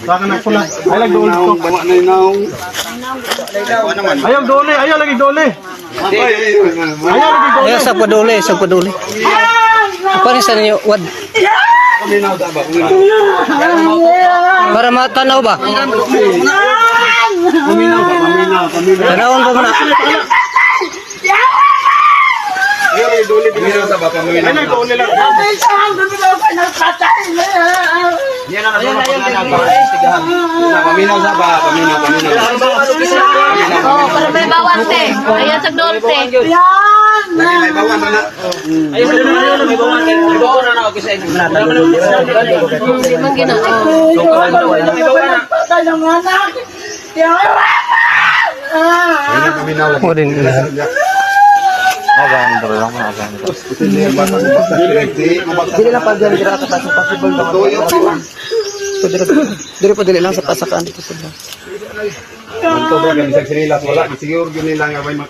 Saka na pula. Ay lag doon ko. Bawa na inaw. Ayaw dole, ayaw lagi dole. Ayaw lagi dole. Ayaw sa paduli. Apa rin sa ninyo? Wad. Paminaw ta ba? Para matanaw ba? Paminaw. Tanawon ba muna? Paminaw ta ba? Paminaw. Ay lag dole lang. Paminaw sa ba? Paminaw. Oh, para may bawante. Ayan sa dolte. Lagi may bawan na na. Hindi man ginao. O din. Dili lang pag dili ra ka sa possible ba. Dili pa dili lang sa pasakan dito sa. Manto ba kan bisag sinilas wala siguro gyud nila nga may